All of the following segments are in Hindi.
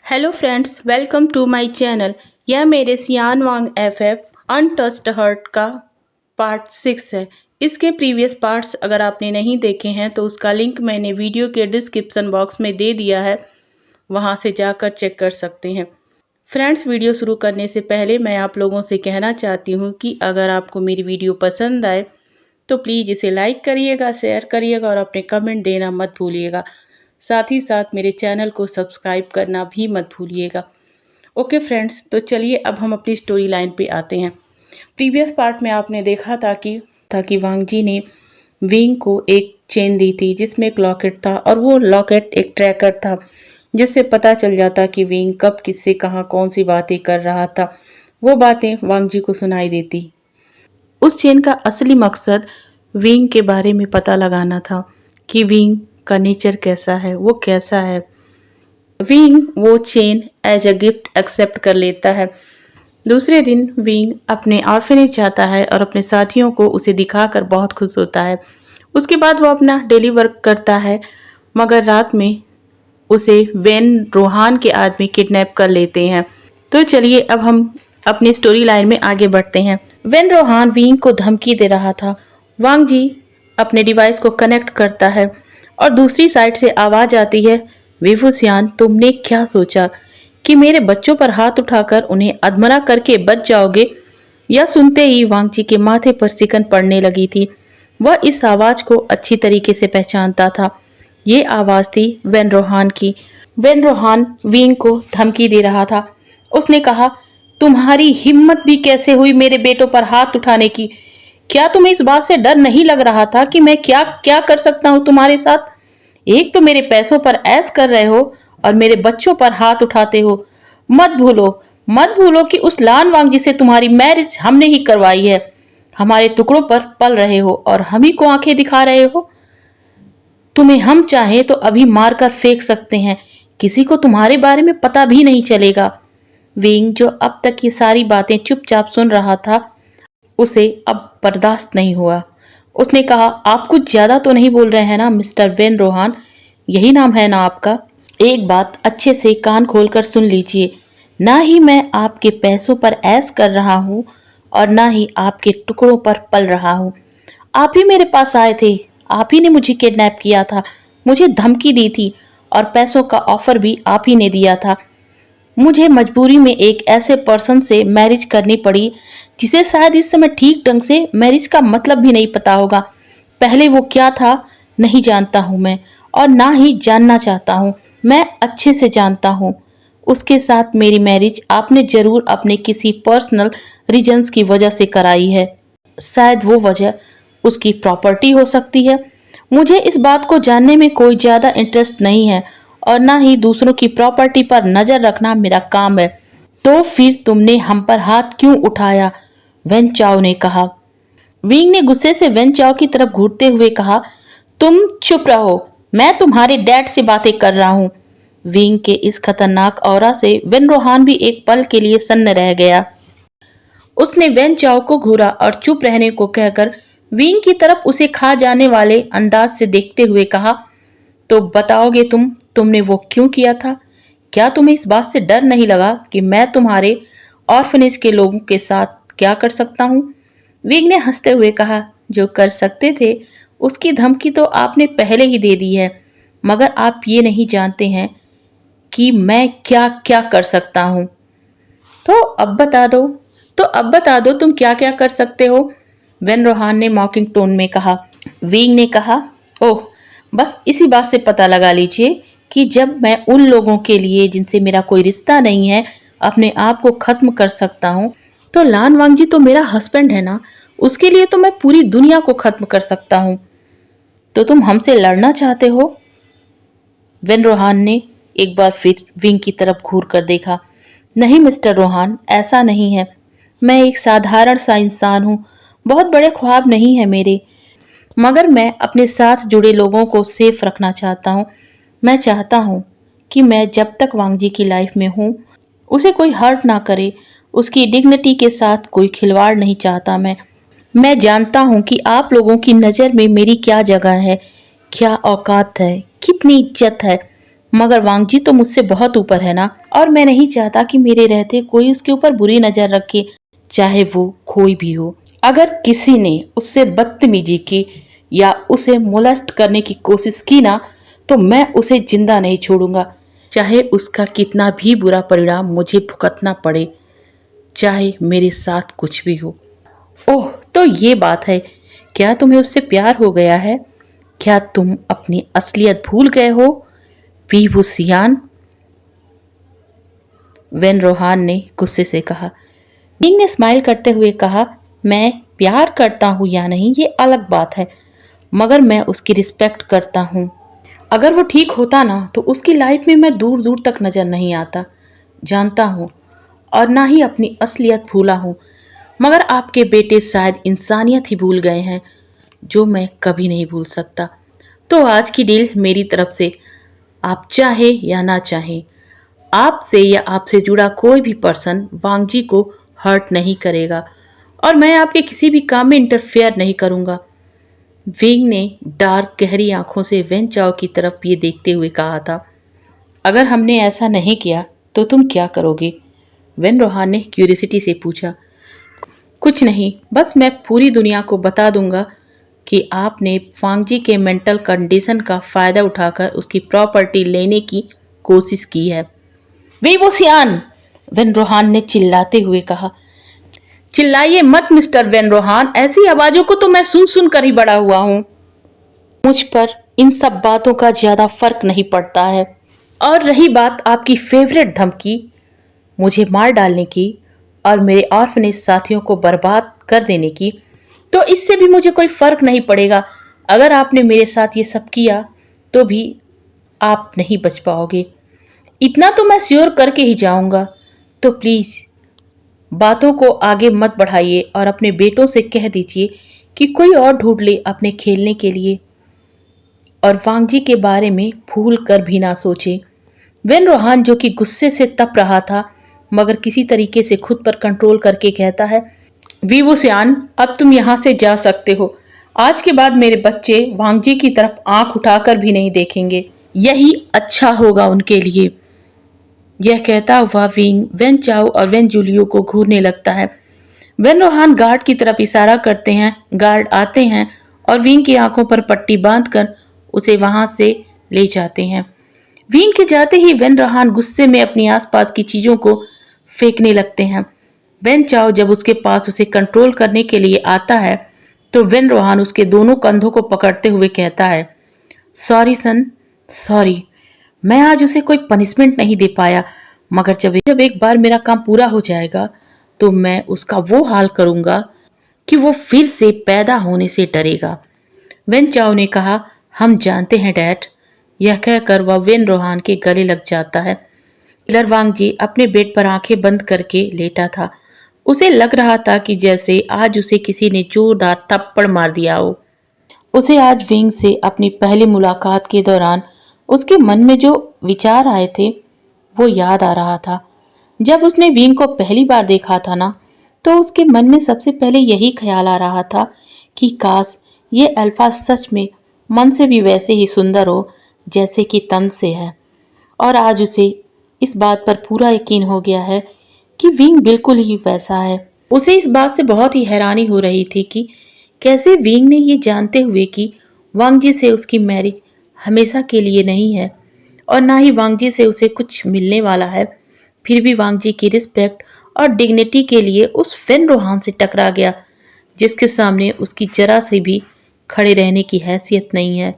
Hello friends, welcome to my channel. यह मेरे Xian Wang FF untouched heart का पार्ट 6 है। इसके प्रीवियस पार्ट्स अगर आपने नहीं देखे हैं तो उसका लिंक मैंने वीडियो के डिस्क्रिप्शन बॉक्स में दे दिया है, वहां से जाकर चेक कर सकते हैं। फ्रेंड्स, वीडियो शुरू करने से पहले मैं आप लोगों से कहना चाहती हूँ कि अगर आपको मेरी वीडियो पसंद आए तो प्लीज़ इसे लाइक करिएगा, शेयर करिएगा और अपने कमेंट देना मत भूलिएगा। साथ ही साथ मेरे चैनल को सब्सक्राइब करना भी मत भूलिएगा। ओके फ्रेंड्स, तो चलिए अब हम अपनी स्टोरी लाइन पे आते हैं। प्रीवियस पार्ट में आपने देखा था कि वांग जी ने विंग को एक चेन दी थी जिसमें एक लॉकेट था और वो लॉकेट एक ट्रैकर था जिससे पता चल जाता कि विंग कब किससे कहाँ कौन सी बातें कर रहा था। वो बातें वांग जी को सुनाई देती। उस चेन का असली मकसद विंग के बारे में पता लगाना था कि विंग का नेचर कैसा है, वो कैसा है। विंग वो chain as a gift accept कर लेता है। दूसरे दिन विंग अपने ऑर्फनेज जाता है और अपने साथियों को उसे दिखाकर बहुत खुश होता है। उसके बाद वो अपना डेली वर्क करता है, मगर रात में उसे वेन रोहान के आदमी किडनैप कर लेते हैं। तो चलिए अब हम अपनी स्टोरी लाइन में आगे बढ़ते हैं। वेन रोहान विंग को धमकी दे रहा था। वांग जी अपने डिवाइस को कनेक्ट करता है और दूसरी साइड से आवाज आती है, विफुसियान, तुमने क्या सोचा कि मेरे बच्चों पर हाथ उठाकर उन्हें अधमरा करके बच जाओगे? यह सुनते ही वांग जी के माथे पर सिकन पड़ने लगी थी। वह इस आवाज को अच्छी तरीके से पहचानता था। ये आवाज थी वेन रोहान की। वेन रोहान विंग को धमकी दे रहा था। उसने कहा, तुम्हारी हिम्मत भी कैसे हुई मेरे बेटों पर हाथ उठाने की? क्या तुम्हें इस बात से डर नहीं लग रहा था कि मैं क्या क्या कर सकता हूं तुम्हारे साथ? एक तो मेरे पैसों पर ऐश कर रहे हो और मेरे बच्चों पर हाथ उठाते हो। मत भूलो कि उस लान वांग जिसे तुम्हारी मैरिज हमने ही करवाई है। हमारे टुकड़ों पर पल रहे हो और हम ही को आंखें दिखा रहे हो। तुम्हें हम चाहे तो अभी मारकर फेंक सकते हैं, किसी को तुम्हारे बारे में पता भी नहीं चलेगा। विंग, जो अब तक ये सारी बातें चुपचाप सुन रहा था, उसे अब बर्दाश्त नहीं हुआ। उसने कहा, आप कुछ ज्यादा तो नहीं बोल रहे हैं ना मिस्टर वेन रोहान? यही नाम है ना आपका? एक बात अच्छे से कान खोलकर सुन लीजिए। ना ही मैं आपके पैसों पर ऐश कर रहा हूँ और ना ही आपके टुकड़ों पर पल रहा हूँ। आप ही मेरे पास आए थे, आप ही ने मुझे किडनैप किया था, मुझे धमकी दी थी और पैसों का ऑफर भी आप ही ने दिया था। मुझे मजबूरी में एक ऐसे पर्सन से मैरिज करनी पड़ी जिसे शायद इस समय ठीक ढंग से मैरिज का मतलब भी नहीं पता होगा। पहले वो क्या था नहीं जानता हूँ मैं, और ना ही जानना चाहता हूँ। मैं अच्छे से जानता हूँ उसके साथ मेरी मैरिज आपने जरूर अपने किसी पर्सनल रीजंस की वजह से कराई है। शायद वो वजह उसकी प्रॉपर्टी हो सकती है। मुझे इस बात को जानने में कोई ज्यादा इंटरेस्ट नहीं है और ना ही दूसरों की प्रॉपर्टी पर नजर रखना मेरा काम है। तो फिर तुमने हम पर हाथ क्यों उठाया? वेन चाओ ने कहा। विंग ने गुस्से से वेन चाओ की तरफ घूरते हुए कहा, तुम चुप रहो, मैं तुम्हारे डैड से बातें कर रहा हूँ। विंग के इस खतरनाक ऑरा से वेन रोहान भी एक पल के लिए सन्न रह गया। उसने वेन चाओ को घूरा और चुप रहने को कहकर विंग की तरफ उसे खा जाने वाले अंदाज से देखते हुए कहा, तो बताओगे तुमने वो क्यों किया था? क्या तुम्हें इस बात से डर नहीं लगा कि मैं तुम्हारे ऑर्फनेज के लोगों के साथ क्या कर सकता हूँ? विंग ने हंसते हुए कहा, जो कर सकते थे उसकी धमकी तो आपने पहले ही दे दी है, मगर आप ये नहीं जानते हैं कि मैं क्या क्या कर सकता हूँ। तो अब बता दो तुम क्या क्या कर सकते हो? वेन रोहान ने मॉकिंग टोन में कहा। विंग ने कहा, ओह, बस इसी बात से पता लगा लीजिए कि जब मैं उन लोगों के लिए जिनसे मेरा कोई रिश्ता नहीं है अपने आप को खत्म कर सकता हूँ, तो लान वांगजी तो मेरा हस्बैंड है ना, उसके लिए तो मैं पूरी दुनिया को खत्म कर सकता हूँ। तो तुम हमसे लड़ना चाहते हो? वेन रोहान ने एक बार फिर विंग की तरफ घूर कर देखा। नहीं मिस्टर रोहान, ऐसा नहीं है। मैं एक साधारण सा इंसान हूँ, बहुत बड़े ख्वाब नहीं है मेरे, मगर मैं अपने साथ जुड़े लोगों को सेफ रखना चाहता हूँ। मैं चाहता हूँ कि मैं जब तक वांगजी की लाइफ में हूँ उसे कोई हर्ट ना करे, उसकी डिग्निटी के साथ कोई खिलवाड़ नहीं चाहता मैं जानता हूँ कि आप लोगों की नज़र में मेरी क्या जगह है, क्या औकात है, कितनी इज्जत है। मगर वांगजी तो मुझसे बहुत ऊपर है ना, और मैं नहीं चाहता कि मेरे रहते कोई उसके ऊपर बुरी नजर रखे, चाहे वो कोई भी हो। अगर किसी ने उससे बदतमीजी की या उसे मोलेस्ट करने की कोशिश की ना, तो मैं उसे जिंदा नहीं छोड़ूंगा, चाहे उसका कितना भी बुरा परिणाम मुझे भुगतना पड़े, चाहे मेरे साथ कुछ भी हो। ओह, तो ये बात है, क्या तुम्हें उससे प्यार हो गया है? क्या तुम अपनी असलियत भूल गए हो, वीवूसियान? वेन रोहान ने गुस्से से कहा। विंग ने स्माइल करते हुए कहा, मैं प्यार करता हूं या नहीं ये अलग बात है, मगर मैं उसकी रिस्पेक्ट करता हूं। अगर वो ठीक होता ना तो उसकी लाइफ में मैं दूर दूर तक नजर नहीं आता, जानता हूँ, और ना ही अपनी असलियत भूला हूँ। मगर आपके बेटे शायद इंसानियत ही भूल गए हैं, जो मैं कभी नहीं भूल सकता। तो आज की डील मेरी तरफ से, आप चाहे या ना चाहे, आपसे या आपसे जुड़ा कोई भी पर्सन वांगजी को हर्ट नहीं करेगा, और मैं आपके किसी भी काम में इंटरफेयर नहीं करूंगा। विंग ने डार्क गहरी आंखों से वेन चाओ की तरफ ये देखते हुए कहा था। अगर हमने ऐसा नहीं किया तो तुम क्या करोगे? वेन रोहान ने क्यूरियोसिटी से पूछा। कुछ नहीं, बस मैं पूरी दुनिया को बता दूंगा कि आपने वांगजी के मेंटल कंडीशन का फायदा उठाकर उसकी प्रॉपर्टी लेने की कोशिश की है। वीवूसियान! वेन रोहान ने चिल्लाते हुए कहा। चिल्लाइए मत मिस्टर वेन रोहान, ऐसी आवाजों को तो मैं सुन सुन कर ही बड़ा हुआ हूँ। मुझ पर इन सब बातों का ज्यादा फर्क नहीं पड़ता है। और रही बात आपकी फेवरेट धमकी, मुझे मार डालने की और मेरे ऑर्फनेज साथियों को बर्बाद कर देने की, तो इससे भी मुझे कोई फर्क नहीं पड़ेगा। अगर आपने मेरे साथ ये सब किया तो भी आप नहीं बच पाओगे, इतना तो मैं श्योर करके ही जाऊंगा। तो प्लीज बातों को आगे मत बढ़ाइए और अपने बेटों से कह दीजिए कि कोई और ढूंढ ले अपने खेलने के लिए, और वांगजी के बारे में भूल कर भी ना सोचे। वेन रोहान, जो कि गुस्से से तप रहा था, मगर किसी तरीके से खुद पर कंट्रोल करके कहता है, वीवूसियान, अब तुम यहाँ से जा सकते हो। आज के बाद मेरे बच्चे वांगजी की तरफ आंख उठाकर भी नहीं देखेंगे, यही अच्छा होगा उनके लिए। यह कहता हुआ विंग वेन चाओ और वेन जूलियो को घूरने लगता है। वेन रोहान गार्ड की तरफ इशारा करते हैं, गार्ड आते हैं और विंग की आंखों पर पट्टी बांधकर उसे वहां से ले जाते हैं। विंग के जाते ही वेन रोहान गुस्से में अपनी आसपास की चीजों को फेंकने लगते हैं। वेन चाओ जब उसके पास उसे कंट्रोल करने के लिए आता है तो वेन रोहान उसके दोनों कंधों को पकड़ते हुए कहता है, सॉरी सन, सॉरी, मैं आज उसे कोई पनिशमेंट नहीं दे पाया, मगर जब एक बार मेरा काम पूरा हो जाएगा तो मैं उसका वो हाल करूंगा कि वो फिर से पैदा होने से डरेगा। वेन चाओ ने कहा, हम जानते हैं डैड। यह कहकर वह वेन रोहान के गले लग जाता है। किलर वांगजी अपने बेड पर आंखें बंद करके लेटा था। उसे लग रहा था कि जैसे आज उसे किसी ने जोरदार थप्पड़ मार दिया हो। उसे आज विंग से अपनी पहली मुलाकात के दौरान उसके मन में जो विचार आए थे वो याद आ रहा था। जब उसने विंग को पहली बार देखा था ना, तो उसके मन में सबसे पहले यही ख्याल आ रहा था कि काश ये अल्फा सच में मन से भी वैसे ही सुंदर हो जैसे कि तन से है। और आज उसे इस बात पर पूरा यकीन हो गया है कि विंग बिल्कुल ही वैसा है। उसे इस बात से बहुत ही हैरानी हो रही थी कि कैसे विंग ने ये जानते हुए कि वांगजी से उसकी मैरिज हमेशा के लिए नहीं है और ना ही वांगजी से उसे कुछ मिलने वाला है, फिर भी वांगजी की रिस्पेक्ट और डिग्निटी के लिए उस वेन रोहान से टकरा गया, जिसके सामने उसकी जरा से भी खड़े रहने की हैसियत नहीं है।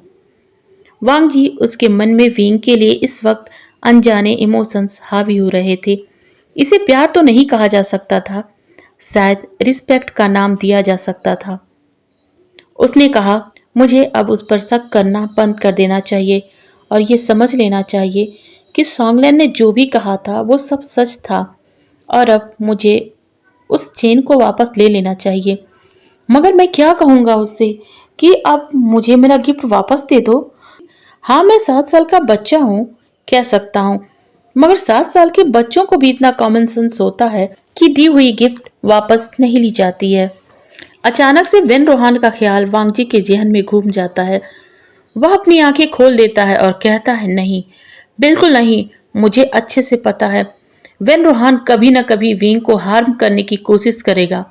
वांगजी, उसके मन में विंग के लिए इस वक्त अनजाने इमोशंस हावी हो रहे थे। इसे प्यार तो नहीं कहा जा सकता था, शायद रिस्पेक्ट का नाम दिया जा सकता था। उसने कहा, मुझे अब उस पर शक करना बंद कर देना चाहिए और ये समझ लेना चाहिए कि सॉन्गलैन ने जो भी कहा था वो सब सच था, और अब मुझे उस चेन को वापस ले लेना चाहिए। मगर मैं क्या कहूँगा उससे कि अब मुझे मेरा गिफ्ट वापस दे दो। हाँ, मैं 7 साल का बच्चा हूँ, कह सकता हूँ, मगर 7 साल के बच्चों को भी इतना कॉमन सेंस होता है कि दी हुई गिफ्ट वापस नहीं ली जाती है। अचानक से वेन रोहान का ख्याल वांगजी के जहन में घूम जाता है। वह अपनी आंखें खोल देता है और कहता है, नहीं, बिल्कुल नहीं, मुझे अच्छे से पता है वेन रोहान कभी न कभी विंग को हार्म करने की कोशिश करेगा,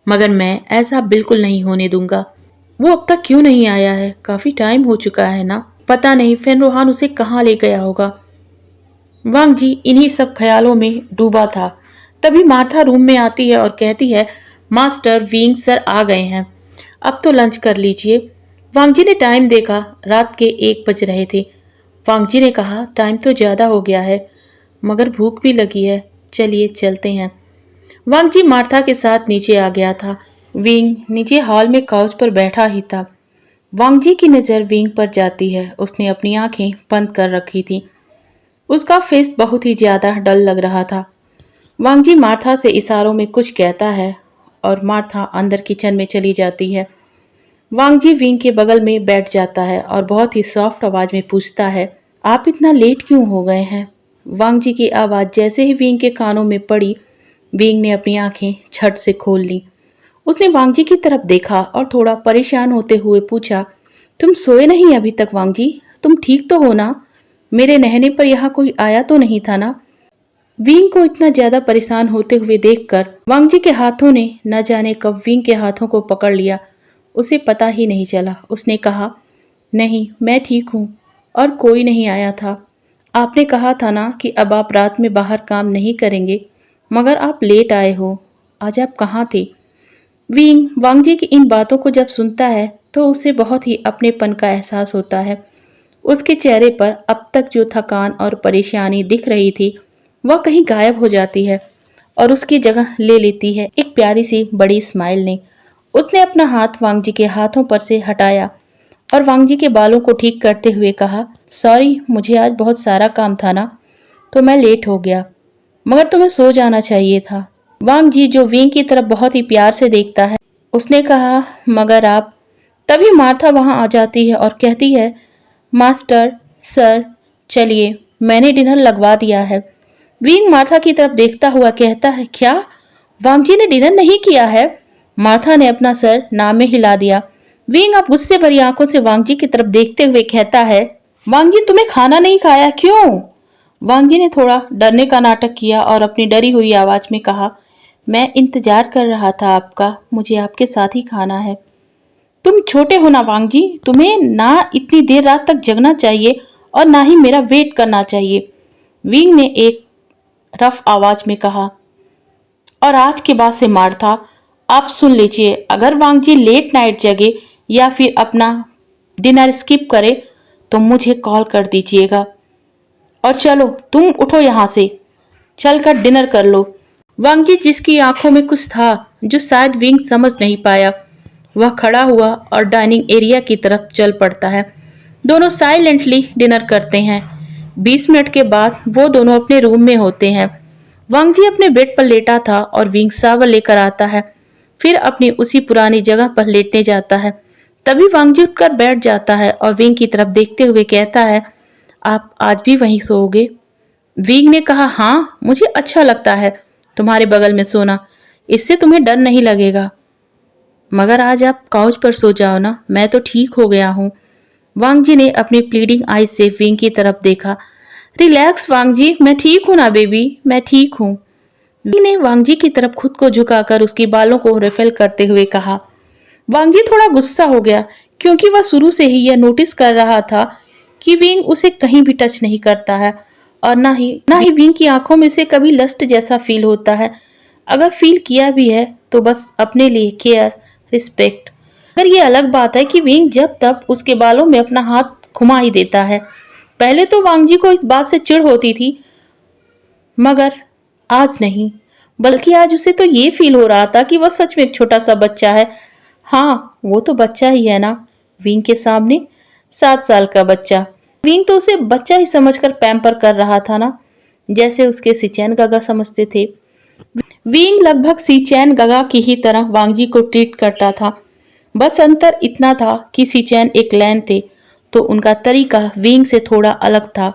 मगर मैं ऐसा बिल्कुल नहीं होने दूंगा। वो अब तक क्यों नहीं आया है? काफी टाइम हो चुका है ना। पता नहीं फेन रोहान उसे कहाँ ले गया होगा। वांग जी इन्हीं सब ख्यालों में डूबा था। तभी मार्था रूम में आती है और कहती है, मास्टर विंग सर आ गए हैं, अब तो लंच कर लीजिए। वांग जी ने टाइम देखा, रात के 1 बज रहे थे। वांग जी ने कहा, टाइम तो ज्यादा हो गया है, मगर भूख भी लगी है, चलिए चलते हैं। वांग जी मार्था के साथ नीचे आ गया था। विंग नीचे हॉल में काउच पर बैठा ही था। वांग जी की नज़र विंग पर जाती है। उसने अपनी आंखें बंद कर रखी थी। उसका फेस बहुत ही ज्यादा डल लग रहा था। वांग जी मार्था से इशारों में कुछ कहता है और मार्था अंदर किचन में चली जाती है। वांग जी विंग के बगल में बैठ जाता है और बहुत ही सॉफ्ट आवाज में पूछता है, आप इतना लेट क्यों हो गए हैं? वांग जी की आवाज जैसे ही विंग के कानों में पड़ी, विंग ने अपनी आंखें झट से खोल ली। उसने वांग जी की तरफ देखा और थोड़ा परेशान होते हुए पूछा, तुम सोए नहीं अभी तक वांग जी? तुम ठीक तो हो ना? मेरे नहने पर यहाँ कोई आया तो नहीं था ना? विंग को इतना ज्यादा परेशान होते हुए देखकर वांग जी के हाथों ने न जाने कब विंग के हाथों को पकड़ लिया। उसे पता ही नहीं चला। उसने कहा, नहीं मैं ठीक हूँ और कोई नहीं आया था। आपने कहा था ना कि अब आप रात में बाहर काम नहीं करेंगे, मगर आप लेट आए हो। आज आप कहाँ थे? विंग वांग जी की इन बातों को जब सुनता है तो उसे बहुत ही अपनेपन का एहसास होता है। उसके चेहरे पर अब तक जो थकान और परेशानी दिख रही थी वह कहीं गायब हो जाती है और उसकी जगह ले लेती है एक प्यारी सी बड़ी स्माइल ने। उसने अपना हाथ वांग जी के हाथों पर से हटाया और वांग जी के बालों को ठीक करते हुए कहा, सॉरी मुझे आज बहुत सारा काम था ना, तो मैं लेट हो गया, मगर तुम्हें सो जाना चाहिए था। वांग जी जो विंग की तरफ बहुत ही प्यार से देखता है, उसने कहा, मगर आप। तभी मार्था वहां आ जाती है और कहती है, मास्टर सर चलिए मैंने डिनर लगवा दिया है। विंग मार्था की तरफ देखता हुआ कहता है, क्या वांग जी ने डिनर नहीं किया है? मार्था ने अपना सर ना में हिला दिया। विंग अब गुस्से भरी आंखों से वांग जी की तरफ देखते हुए कहता है, वांग जी तुम्हें खाना नहीं खाया क्यों? वांग जी ने थोड़ा डरने का नाटक किया और अपनी डरी हुई आवाज में कहा, मैं इंतजार कर रहा था आपका, मुझे आपके साथ ही खाना है। तुम छोटे हो ना वांग जी, तुम्हें ना इतनी देर रात तक जगना चाहिए और ना ही मेरा वेट करना चाहिए। विंग ने एक रफ आवाज में कहा, और आज के बाद से मार्था आप सुन लीजिए, अगर वांग जी लेट नाइट जगे या फिर अपना डिनर स्किप करे तो मुझे कॉल कर दीजिएगा। और चलो तुम उठो यहाँ से, चलकर डिनर कर लो। वांग जी जिसकी आंखों में कुछ था जो शायद विंग समझ नहीं पाया, वह खड़ा हुआ और डाइनिंग एरिया की तरफ चल पड़ता है। दोनों साइलेंटली डिनर करते हैं। 20 मिनट के बाद वो दोनों अपने रूम में होते हैं। वांग जी अपने बेड पर लेटा था और विंग शावर लेकर आता है, फिर अपनी उसी पुरानी जगह पर लेटने जाता है। तभी वांग जी उठकर बैठ जाता है और विंग की तरफ देखते हुए कहता है, आप आज भी वहीं सोओगे? विंग ने कहा, हाँ मुझे अच्छा लगता है तुम्हारे बगल में सोना, इससे तुम्हें डर नहीं लगेगा, मगर आज आप काउच पर सो जाओ ना, मैं तो ठीक हो गया हूँ। वांग जी ने अपनी प्लीडिंग आई से विंग की तरफ देखा। रिलैक्स वांग जी, मैं ठीक हूं ना बेबी, मैं ठीक हूं। विंग ने वांग जी की तरफ खुद को झुकाकर उसकी बालों को रिफिल करते हुए कहा। वांग जी थोड़ा गुस्सा हो गया क्योंकि वह शुरू से ही यह नोटिस कर रहा था कि विंग उसे कहीं भी टच नहीं करता है और ना ही विंग की आंखों में से कभी लस्ट जैसा फील होता है। अगर फील किया भी है तो बस अपने लिए केयर, रिस्पेक्ट। अगर ये अलग बात है कि विंग जब तब उसके बालों में अपना हाथ घुमा ही देता है। पहले तो वांग जी को इस बात से चिढ़ होती थी, मगर आज नहीं, बल्कि आज उसे तो ये फील हो रहा था कि वह सच में एक छोटा सा बच्चा है। हाँ वो तो बच्चा ही है ना, विंग के सामने 7 साल का बच्चा। विंग तो उसे बच्चा ही समझकर पैम्पर कर रहा था ना, जैसे उसके सिचैन गगा समझते थे। विंग लगभग सीचैन गगा की ही तरह वांगजी को ट्रीट करता था। बस अंतर इतना था कि सीचैन एक लैन थे तो उनका तरीका विंग से थोड़ा अलग था,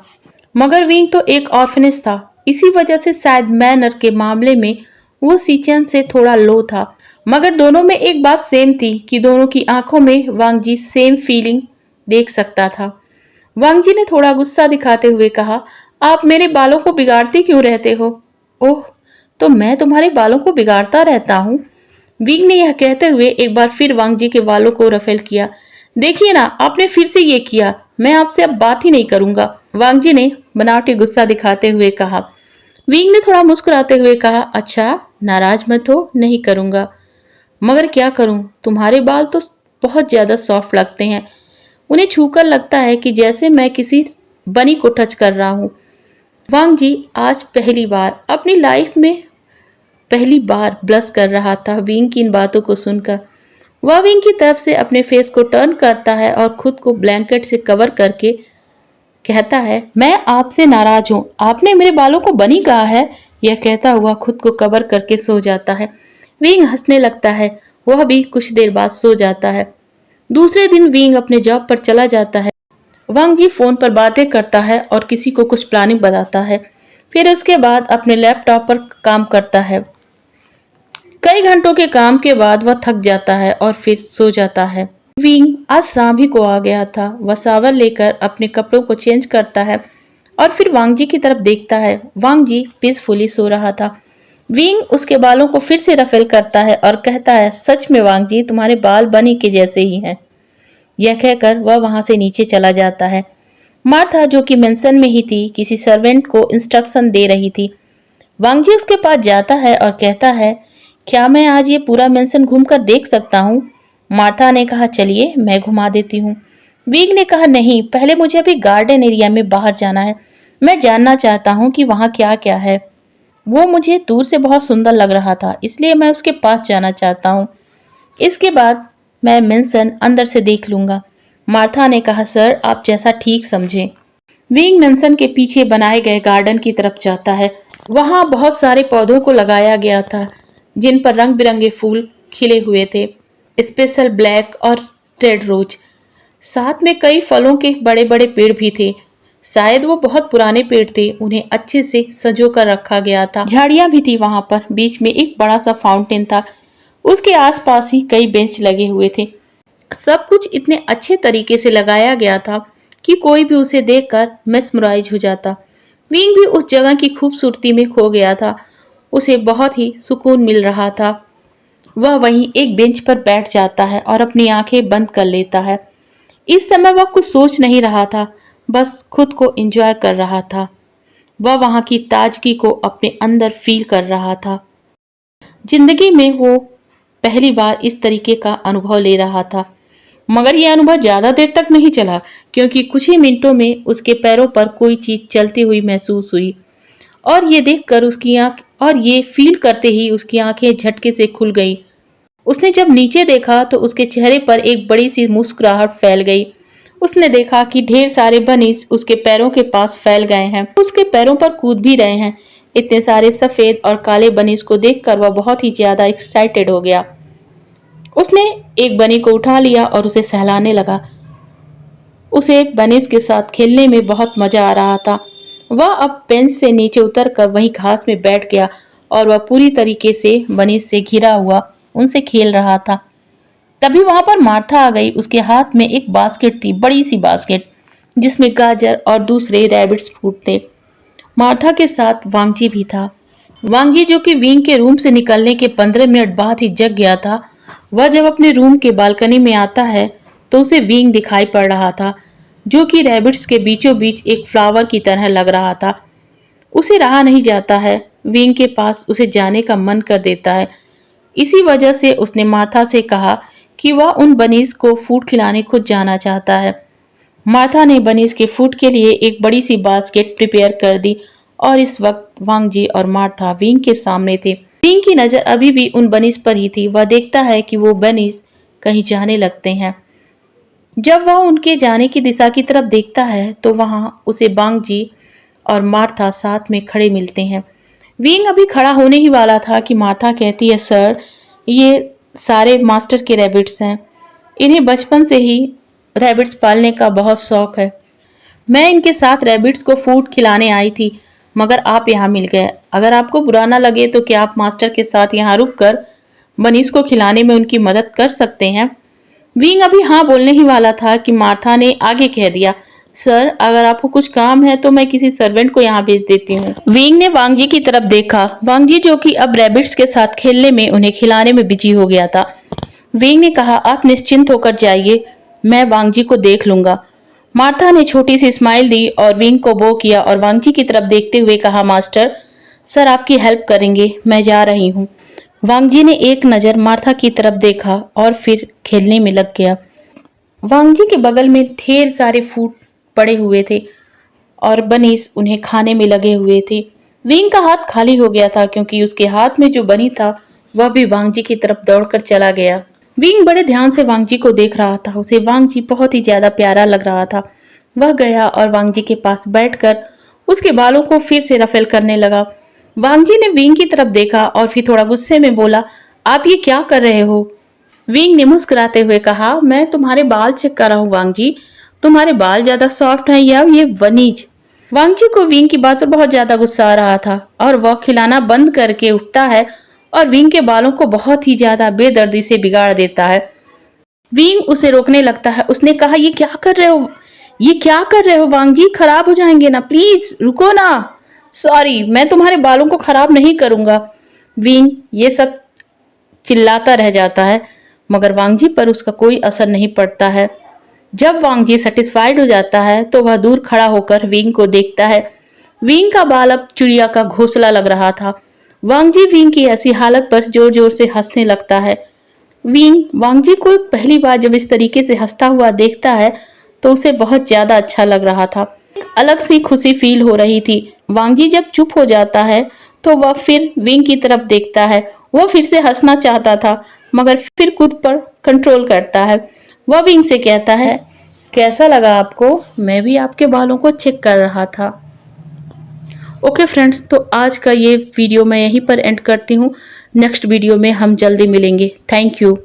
मगर विंग तो एक ऑर्फनेज था, इसी वजह से शायद मैनर के मामले में वो सीचैन से थोड़ा लो था। मगर दोनों में एक बात सेम थी कि दोनों की आंखों में वांगजी सेम फीलिंग देख सकता था। वांग जी ने थोड़ा गुस्सा दिखाते हुए कहा, आप मेरे बालों को बिगाड़ती क्यों रहते हो? ओह, तो मैं तुम्हारे बालों को बिगाड़ता रहता हूँ? विंग ने यह कहते हुए एक बार फिर वांग जी के बालों को रफेल किया। देखिए ना, आपने फिर से ये किया। मैं आपसे अब बात ही नहीं करूंगा, वांग जी ने बनावटी गुस्सा दिखाते हुए कहा। विंग ने थोड़ा मुस्कुराते हुए कहा, अच्छा, नाराज मत हो, नहीं करूंगा। मगर क्या करूं, तुम्हारे बाल तो बहुत ज्यादा सॉफ्ट लगते हैं। उन्हें छूकर लगता है कि जैसे मैं किसी बनी को टच कर रहा हूं। वांग जी आज पहली बार अपनी लाइफ में पहली बार ब्लश कर रहा था। विंग की इन बातों को सुनकर वह विंग की तरफ से अपने फेस को टर्न करता है और खुद को ब्लैंकेट से कवर करके कहता है, मैं आपसे नाराज हूं, आपने मेरे बालों को बनी कहा है। यह कहता हुआ खुद को कवर करके सो जाता है। विंग हंसने लगता है। वह भी कुछ देर बाद सो जाता है। दूसरे दिन विंग अपने जॉब पर चला जाता है। वांग जी फोन पर बातें करता है और किसी को कुछ प्लानिंग बताता है। फिर उसके बाद अपने लैपटॉप पर काम करता है। कई घंटों के काम के बाद वह थक जाता है और फिर सो जाता है। विंग आज शाम ही को आ गया था। वह शावर लेकर अपने कपड़ों को चेंज करता है और फिर वांग जी की तरफ देखता है। वांग जी पीसफुली सो रहा था। विंग उसके बालों को फिर से रफेल करता है और कहता है, सच में वांग जी, तुम्हारे बाल बनी के जैसे ही हैं। यह कहकर वह वहां से नीचे चला जाता है। मार्था, जो कि मेंशन में ही थी, किसी सर्वेंट को इंस्ट्रक्शन दे रही थी। वांग जी उसके पास जाता है और कहता है, क्या मैं आज ये पूरा मेंशन घूमकर देख सकता हूँ? मार्था ने कहा, चलिए मैं घुमा देती हूँ। विंग ने कहा, नहीं, पहले मुझे अभी गार्डन एरिया में बाहर जाना है। मैं जानना चाहता हूँ कि वहाँ क्या क्या है। वो मुझे दूर से बहुत सुंदर लग रहा था, इसलिए मैं उसके पास जाना चाहता हूँ। इसके बाद मैं मेंशन अंदर से देख लूंगा। मार्था ने कहा, सर, आप जैसा ठीक समझें। विंग मेंशन के पीछे बनाए गए गार्डन की तरफ जाता है। वहां बहुत सारे पौधों को लगाया गया था जिन पर रंग बिरंगे फूल खिले हुए थे, स्पेशल ब्लैक और रेड रोज। साथ में कई फलों के बड़े बड़े पेड़ भी थे। शायद वो बहुत पुराने पेड़ थे, उन्हें अच्छे से सजो कर रखा गया था। झाड़ियां भी थी वहां पर। बीच में एक बड़ा सा फाउंटेन था। उसके आसपास ही कई बेंच लगे हुए थे। सब कुछ इतने अच्छे तरीके से लगाया गया था कि कोई भी उसे देखकर मेस्मराइज हो जाता। विंग भी उस जगह की खूबसूरती में खो गया था। उसे बहुत ही सुकून मिल रहा था। वह वहीं एक बेंच पर बैठ जाता है और अपनी आंखें बंद कर लेता है। इस समय वह कुछ सोच नहीं रहा था, बस खुद को एंजॉय कर रहा था। वह वहां की ताजगी को अपने अंदर फील कर रहा था। जिंदगी में वो पहली बार इस तरीके का अनुभव ले रहा था। मगर यह अनुभव ज्यादा देर तक नहीं चला, क्योंकि कुछ ही मिनटों में उसके पैरों पर कोई चीज चलती हुई महसूस हुई और ये देखकर उसकी आंख और ये फील करते ही उसकी आंखें झटके से खुल गई। उसने जब नीचे देखा तो उसके चेहरे पर एक बड़ी सी मुस्कुराहट फैल गई। उसने देखा कि ढेर सारे बनीज उसके पैरों के पास फैल गए हैं, उसके पैरों पर कूद भी रहे हैं। इतने सारे सफेद और काले बनीज को देखकर वह बहुत ही ज्यादा एक्साइटेड हो गया। उसने एक बनी को उठा लिया और उसे सहलाने लगा। उसे बनीज के साथ खेलने में बहुत मजा आ रहा था। वह अब बेंच से नीचे उतरकर वहीं घास में बैठ गया और वह पूरी तरीके से बनीज से घिरा हुआ उनसे खेल रहा था। तभी वहां पर मार्था आ गई। उसके हाथ में एक बास्केट थी, बड़ी सी बास्केट, जिसमें गाजर और दूसरे रैबिट्स फ्रूट थे। मार्था के साथ वांगजी भी था। वांगजी, जो कि विंग के रूम से निकलने के 15 मिनट बाद ही जग गया था, वह जब अपने रूम के बालकनी में आता है तो उसे विंग दिखाई पड़ रहा था, जो कि रैबिट्स के बीचों बीच एक फ्लावर की तरह लग रहा था। उसे रहा नहीं जाता है। विंग के पास उसे जाने का मन कर देता है। इसी वजह से उसने मार्था से कहा कि वह उन बनीज को फूड खिलाने खुद जाना चाहता है। मार्था ने बनीज के फूड के लिए एक बड़ी सी बास्केट प्रिपेयर कर दी और इस वक्त वांगजी और मार्था विंग के सामने थे। विंग की नजर अभी भी उन बनीज पर ही थी। वह देखता है कि वो बनीज कहीं जाने लगते हैं। जब वह उनके जाने की दिशा की तरफ देखता है तो वहां उसे वांगजी और मार्था साथ में खड़े मिलते हैं। विंग अभी खड़ा होने ही वाला था कि मार्था कहती है, सर, ये सारे मास्टर के रैबिट्स हैं। इन्हें बचपन से ही रैबिट्स पालने का बहुत शौक है। मैं इनके साथ रैबिट्स को फूड खिलाने आई थी, मगर आप यहाँ मिल गए। अगर आपको बुरा ना लगे तो क्या आप मास्टर के साथ यहाँ रुककर बनीज को खिलाने में उनकी मदद कर सकते हैं? विंग अभी हाँ बोलने ही वाला था कि मार्था ने आगे कह दिया, सर अगर आपको कुछ काम है तो मैं किसी सर्वेंट को यहाँ भेज देती हूँ। विंग ने वांग जी की तरफ देखा। वांग जी जो कि अब रैबिट्स के साथ खेलने में उन्हें खिलाने में बिजी हो गया था। विंग ने कहा आप निश्चिंत होकर जाइए, मैं वांग जी को देख लूंगा। मार्था ने छोटी सी स्माइल दी और विंग को बो किया और वांग जी की तरफ देखते हुए कहा मास्टर सर आपकी हेल्प करेंगे, मैं जा रही हूँ। वांग जी ने एक नज़र मार्था की तरफ देखा और फिर खेलने में लग गया। वांग जी के बगल में ढेर सारे फूड पड़े हुए थे और बनीस उन्हें खाने में लगे हुए थे। विंग का हाथ खाली हो गया था क्योंकि उसके हाथ में जो बनी था वह भी वांग जी की तरफ दौड़कर चला गया। विंग बड़े ध्यान से वांग जी को देख रहा था। उसे वांग जी बहुत ही ज्यादा प्यारा लग रहा था। वह गया और वांग जी के पास बैठकर उसके बालों को फिर से रफेल करने लगा। वांग जी ने विंग की तरफ देखा और फिर थोड़ा गुस्से में बोला आप ये क्या कर रहे हो। विंग ने मुस्कुराते हुए कहा मैं तुम्हारे बाल चेक कर रहा हूँ वांग जी, तुम्हारे बाल ज्यादा सॉफ्ट हैं या ये वनीज। वांग जी को विंग की बात पर बहुत ज्यादा गुस्सा आ रहा था और वह खिलाना बंद करके उठता है और विंग के बालों को बहुत ही ज्यादा बेदर्दी से बिगाड़ देता है। विंग उसे रोकने लगता है। उसने कहा ये क्या कर रहे हो, ये क्या कर रहे हो वांग जी, खराब हो जाएंगे ना, प्लीज रुको ना। सॉरी मैं तुम्हारे बालों को खराब नहीं करूंगा। विंग ये सब चिल्लाता रह जाता है मगर वांग जी पर उसका कोई असर नहीं पड़ता है। जब वांग जी सेटिस्फाइड हो जाता है तो वह दूर खड़ा होकर विंग को देखता है। विंग का बाल अब चिड़िया का घोंसला लग रहा था। वांग जी विंग की ऐसी हालत पर जोर जोर से हंसने लगता है। विंग वांग जी को पहली बार जब इस तरीके से हंसता हुआ देखता है तो उसे बहुत ज्यादा अच्छा लग रहा था। अलग सी खुशी फील हो रही थी। वांग जी जब चुप हो जाता है तो वह फिर विंग की तरफ देखता है। वह फिर से हंसना चाहता था मगर फिर खुद पर कंट्रोल करता है। वह विंग से कहता है कैसा लगा आपको, मैं भी आपके बालों को चेक कर रहा था। ओके फ्रेंड्स, तो आज का ये वीडियो मैं यहीं पर एंड करती हूँ। नेक्स्ट वीडियो में हम जल्दी मिलेंगे। Thank you.